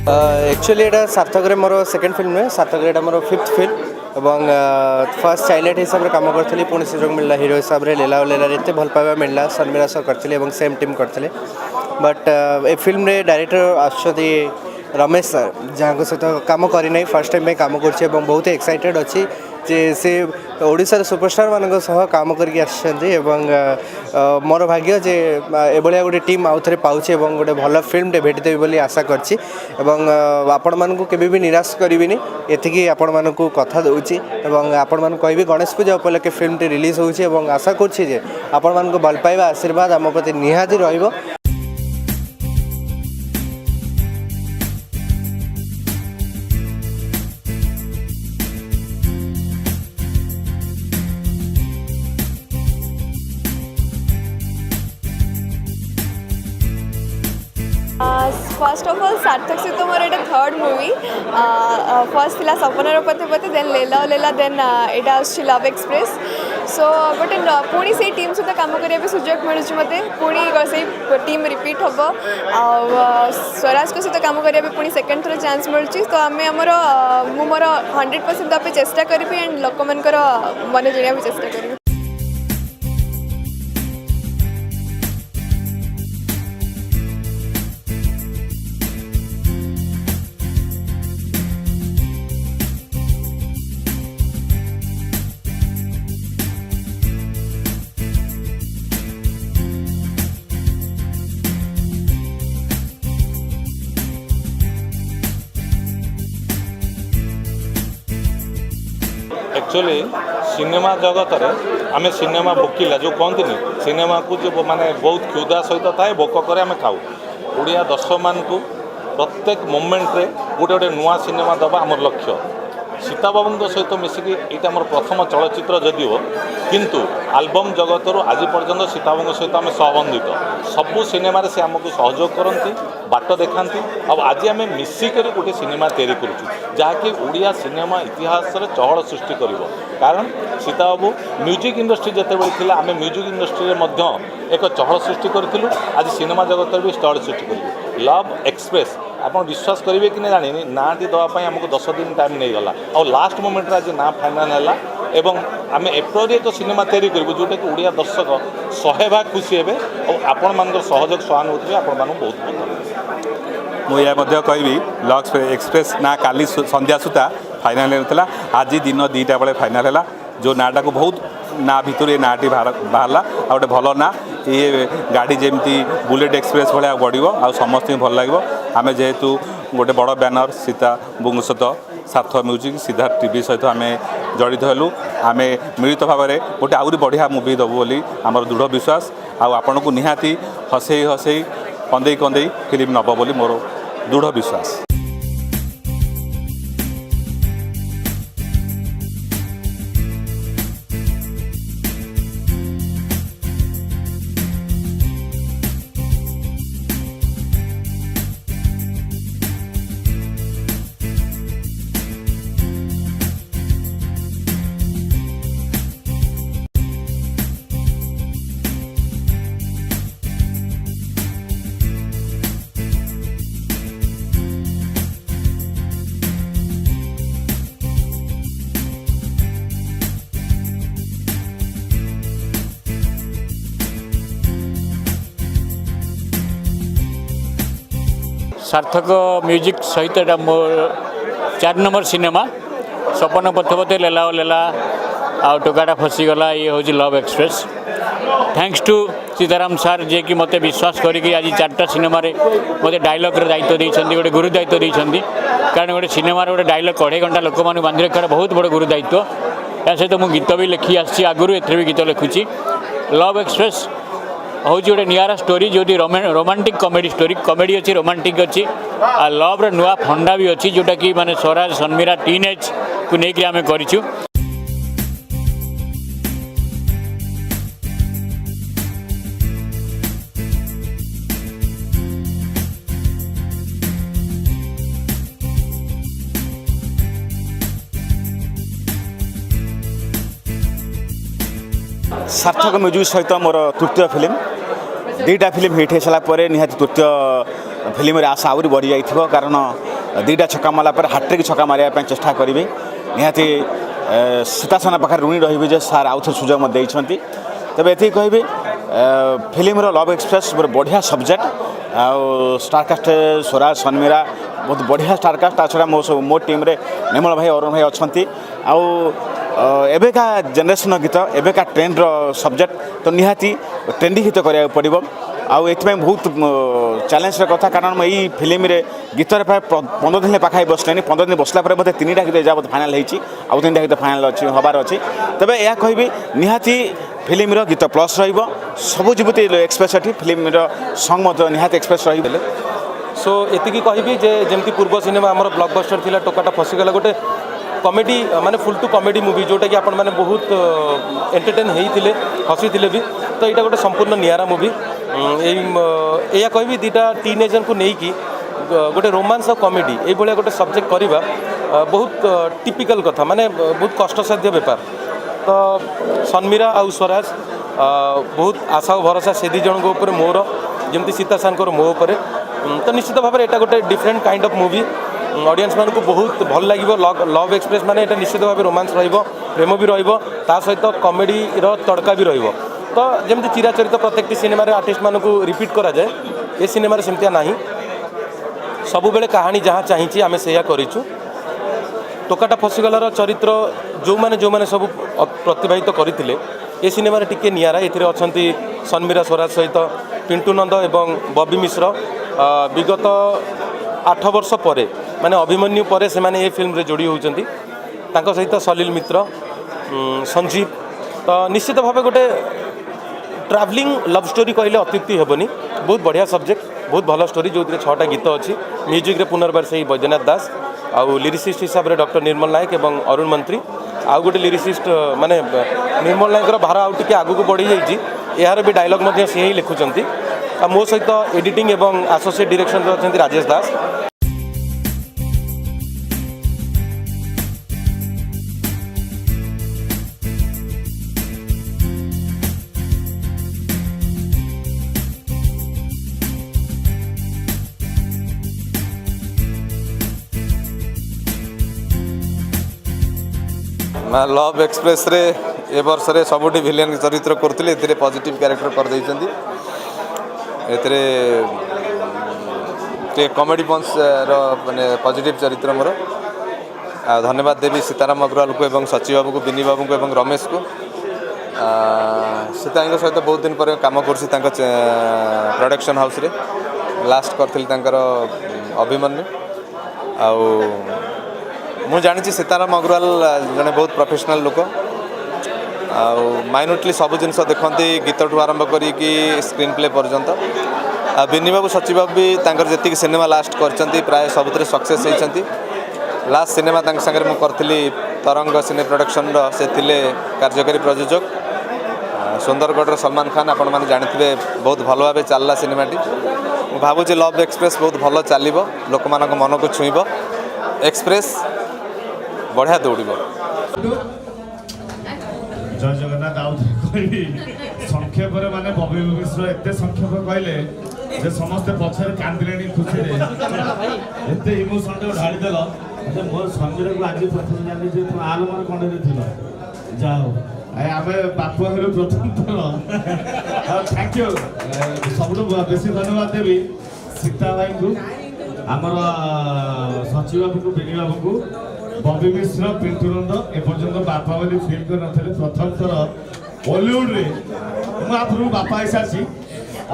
Actually एटा सार्थक more second film नुहे सार्थक एटा मोर फिफ्थ फिल्म एवं फर्स्ट चाइल्ड हिसाब से कम करी पुणी सुजोग मिलला हिरो हिसाब से लेला लेला एत भल पाइबा मिलला शर्मिला सर करते सेम टीम करते बट ए फिल्म रे डायरेक्टर आछथि रमेश सर जहाँ सहित कम करना फर्स्ट टाइम कम कर बहुत एक्साइटेड अच्छी जे से ओडिशार सुपरस्टार मान काम करके मोर भाग्य जे एभलिया गोटे टीम आउ थे पाऊँ गोटे भल फिल्म टे भेटिदेवी बोली आशा करछि आपण मानू केबे भी निराश करिविनी एतिकी आपण मानू कथा दूची आपण मानू कहबी गणेश पूजा उपलक्षे फिल्म टे रिलीज होउछि आशा करछि जे आपण मानू भल पाइबा आशीर्वाद आम प्रति निहाती रहिबो। फर्स्ट ऑफ ऑल सार्थक से तो मोर एटा थर्ड मूवी फर्स्ट थिला सपनार पथे पथे देन लेला लेला देन एटा आछि लव एक्सप्रेस सो गोटे पुणी से टीम सहित काम करने सुजोग मिलूँ मत पुणी से टीम रिपीट हम स्वराज को सहित काम करने पुणी सेकेंड थर चांस मिलूँ तो आम आमर मोर 100% चेष्टा करी एंड लोक मन मन जिणा चेष्टा करी। एक्चुअली सिनेमा जगत रे आम सिनेमा भोकिला जो कहते सिनेमा को जो माने बहुत क्षुदा सहित थाए भोक करे आम खाऊ ओडिया दर्शक मान को प्रत्येक मोमेंट रे गोटे गोटे नुआ सिनेमा दबा आमर लक्ष्य सीता बाबू सहित मिसिकी यहाँ मोर प्रथम चलचित्र जदिओ किंतु आलबम जगत आज पर्यंत सीता बाबू सहित आम सहबंधित सबू सिनेमा से आमको सहयोग करती बाट देखाती आज आम मिसिक गोटे सिनेमा तैयारी करुँ जहाँकि ओडिया सिनेमा इतिहास रे चहल सृष्टि कर कारण सीता बाबू म्यूजिक इंडस्ट्री जितेबाला थी आम म्यूजिक इंडस्ट्री में एक चहल सृष्टि करूँ आज सिनेमा जगत भी चहल सृष्टि करूँ। लव एक्सप्रेस आप विश्वास करेंगे कि नहीं जानी नाटी दवापाई आमको 10 दिन टाइम नहीं गला और लास्ट मोमेंट आज ना फाइनाल है और आम एप्रिल एक सिनेमा तैयारी करूँ जोटा कि ओडिया दर्शक 100% खुशी हे और आपण मान सहयोग सहानुभूति आपण मान बहुत बहुत मुझे कहबी लव एक्सप्रेस ना काली संध्या सुधा फाइनाल होता आज दिन 2टा बेले फाइनाल है जो नाटा को बहुत ना भितर ये नाटी बाहरला आ गोटे भल ना ये गाड़ी जमती बुलेट एक्सप्रेस भाया बढ़ आ समस्त भल लगे आम जेहेतु गोटे बड़ बैनर सीता बुंग सहित सार्थक म्यूजिक सीधा टीवी सहित आम जड़ित हलु आम मिलित भाव में गोटे आहरी बढ़िया मुवी देवु बोली आमर दृढ़ विश्वास आपण को निहाती हसई हसई कंदे कंदे फिल्म नब बोली मोर दृढ़ विश्वास। सार्थक म्यूजिक सहित एटा मोर 4 नंबर सिनेमा सपन पथ पथे लेला लेला आ टोकाटा फसीगला ये हूँ love express thanks to Sitaram सार जे कि मते विश्वास करी आज 4टा सिनेमा मते डायलॉग दायित्व देइछन्ती गोटे गुरु दायित्व देइछन्ती कारण गोटे सिनेमा गोटे डायलॉग 2.5 घंटा लोक मान बांधि रखार बहुत बड़ गुरु दायित्व या सहित मुझे गीत भी लिखी आसी आगुरी एथरे भी गीत लिखुची लव एक्सप्रेस हूँ गोटे निरा स्टोरी जो रोमांटिक कॉमेडी स्टोरी कॉमेडी अच्छी रोमांटिक अच्छी आ लव रे नुआ फंडा भी अच्छी जोटा कि माने स्वराज शर्मिला टीनेज को लेकिन आम करूँ। सार्थक म्यूजिक सहित मोर तृतीय फिल्म 2टा फिल्म हिट हो सारापर निहाती तृतीय फिल्म आशा आहरी बढ़ी जाइए कारण दुईटा छक्का मारला पर हाट्रिक छक्का मारिया चेष्टा करी निहाती सीतासेना पाखे ऋणी रही जे सार आउ थे सुजोग मत देइछंती तबे एति कहबी फिल्म लव एक्सप्रेस गोटे बढ़िया सब्जेक्ट आउ स्टारकास्ट स्वराज सन्मीरा बहुत बढ़िया स्टारकास्ट ता छड़ा मो टीम रे निर्मल भाई अरुण भाई अच्छी आउ एबेका जेनेरेशन गीत एबेका ट्रेंड सब्जेक्ट तो निहाती ट्रेंडी गीत करा पड़ो आउ एथि बहुत चैलेंज कथा कारण यही फिल्म रे गीत प्राय 15 दिन पाखाई बसले 15 दिन बसला बोलते 3टा गीत जा फाइनाल होती आउ 3टा गीत फाइनाल अच्छी हबार अच्छी तबे यह कहबी निहाती फिल्म गीत प्लस रबू जीवती एक्सप्रेस अच्छी फिल्म संग निहाती एक्सप्रेस रही सो एतिकी कहबी जे जमती पूर्व सिनेमा आमर ब्लॉकबस्टर थिला टोकाटा फसीगला गोटे कॉमेडी माने फुल टू कॉमेडी मूवी जोटा कि आपण माने बहुत एंटरटेन होते हसी थे भी तो यहाँ गोटे संपूर्ण नियारा मूवी या कहबी दुटा टीनेजर को लेकिन गोटे रोमांस और कॉमेडी ये गोटे सब्जेक्ट करवा बहुत टिपिकल कथा माने बहुत कष्टसाध्य बेपार तो सन्मीरा आउ स्वराज बहुत आशा और भरोसा से दी जन को मोर जमती सीता सानकर मो उपर तो निश्चित भाव में यहाँ गोटे different kind of movie audience मान को बहुत भल लगे लव एक्सप्रेस माने ये निश्चित भाव रोमांस प्रेम भी ता सहित कॉमेडी तड़का भी तो जमती चिराचरित प्रत्येक सिनेमा आर्टिस्ट मान को रिपीट करा जाए ये सिनेमा सेमतिया ना सबु बेले कहानी जहाँ चाहिए आम से करूँ टोकाटा फसीगलार चरित्र जो मैंने सब प्रतिभागित करते ये सिनेमा टिके नियारा ये अच्छा सन्मीरा स्वराज सहित पिंटू नंद एवं बबी मिश्र विगत 8 वर्ष पर माने अभिमन्यु पर से माने ये फिल्म रे जोड़ी होती सहित सलील मित्र संजीव तो निश्चित भाव गोटे ट्रावलिंग लव स्टोरी कहले अत्युक्ति हेबनी बहुत बढ़िया सब्जेक्ट बहुत भल स्टोरी जो 6टा गीत अच्छी म्यूजिक रे पुनर्बार से बैद्यनाथ दास आउ लिरिसिस्ट हिसाब से डॉक्टर निर्मल नायक एवं अरुण मंत्री आउ गोटे लिरिसिस्ट माने निर्मल नायकर भार आउ टिके आगु बढ़ी जाइए यार भी डायलॉग मध्य सी ही लिखुंट मो सहित एडिटिंग एवं एसोसिएट डायरेक्शन अच्छा राजेश दास लव एक्सप्रेस रे ए वर्ष रे सबुठी विलेन चरित्र करथिले एथिरे पॉजिटिव कैरेक्टर कर दैछंती एथिरे ते कॉमेडी पंच रो माने पॉजिटिव चरित्र मोर धन्यवाद देवी सीताराम अग्रवाल को एवं सचिव बाबू को बिनी बाबू को एवं रमेश को सीता सहित बहुत दिन पर काम करसी तांका प्रोडक्शन हाउस रे लास्ट करथिल तांकर अभिमन्यु आउ मु जानी सीताराम अग्रवाल जने बहुत प्रोफेशनल लोक माइन्यूटली सब जिनस देखते गीत ठू आरंभ करी स्क्रीन प्ले पर्यंत बिनी बाबू सचिव बाबू भी जी सिनेमा लास्ट कर प्राय सबुत सक्सेस होती लास्ट सिनेमा सागर मुझे करी तरंग सिने प्रोडक्शन से थिले कार्यकारी प्रयोजक सुंदरगढ़ सलमान खान आपण मैंने जानते बहुत भल भाव चलला सिनेमाटी भावुँ लव एक्सप्रेस बहुत भल चलो लोक मान मन को छुईब एक्सप्रेस बढ़िया दौड़ जय जगन्नाथ आउ संक्षेप माने बबी मिश्र एत संक्षेप कहले जे समस्ते पछरे कांदिले खुशी एत इमोशन ढाड़ी देल मोर समीर को आज प्रथम जानी जे तुम आलमर कंडे थिल जाओ आमे बाप हेरु प्रथम थर थैंक यू सबुठ बेसी धन्यवाद देवी सीता भाई को आमर सचिव बाबू को बिनी बाबू को बबी मिश्र पिंटू नंद एपर्यंत बापा बोली फिल कर नथिले प्रथम थर बॉलीवुड रे मु आपरु बापा ही साची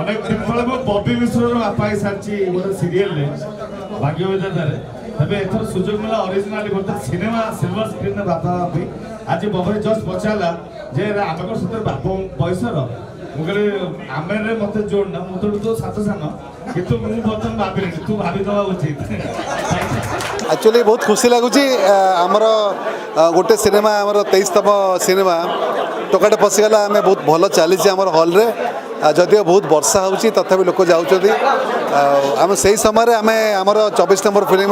अनेक दिन तले मु बबी मिश्र रो बापा ही साची गोटे सीरियल रे भाग्य विधाता रे तबे एथर सुजोग मिला ओरिजिनली गोटे सिनेमा सिल्वर स्क्रीन रे बापा भी आज बबी जस्ट पचाला जे आमकर सतर बाप पैसा रो मु कहले आमे रे मते जोड़ ना मु तो सात सान किंतु मु बर्तन भाबी तू भाबी दवा उचित एक्चुअली बहुत खुशी लगुच आमर गोटे सिनेमा आमर 23तम सिनेमा टोकाटे पशिगला आम बहुत भल चली आम हल रे जदिव बहुत वर्षा होची तथापि लोक जाऊँच आम से समय आम आमर 24 नंबर फिल्म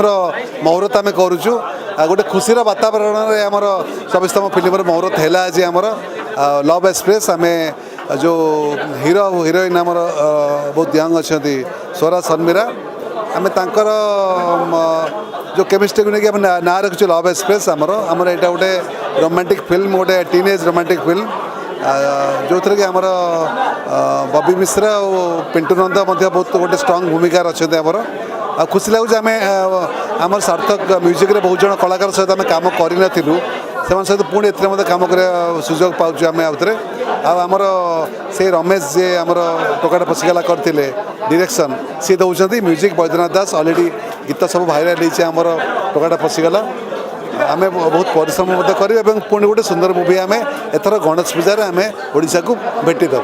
मुहूर्त आम करुचु गोटे खुशी वातावरण में आमर 24तम फिल्म मुहूर्त है आज आमर लव एक्सप्रेस आम जो हीरो हिरोइन आमर बहुत यंग अच्छा स्वराज सन्मीरा आम तर जो केमिस्ट्री को लेकिन ना रखु लव एक्सप्रेस आमर यहाँ गोटे रोमांटिक फिल्म गोटे टीनेज रोमांटिक फिल्म जो थी कि आमर बबी मिश्रा और पिंटू नंद बहुत गोटे स्ट्रंग भूमिका अच्छा आमर आ खुशी लगुच आम आम सार्थक म्यूजिक बहुत जन कलाकार सहित आम कम कर सहित पुणी ए कम कर सुजोग पाचु आम आउे आमर से रमेश जे आमर टोकाटा पशिगला करते डायरेक्शन सी दौरान म्यूजिक बैद्यनाथ दास अलरेडी गीत सब भाइराल होती आमर टोकाटा पशिगला आम बहुत परिश्रम कर पुणी गोटे सुंदर मुवी आम एथर गणेश पूजा आम ओडिशा को भेटी देव।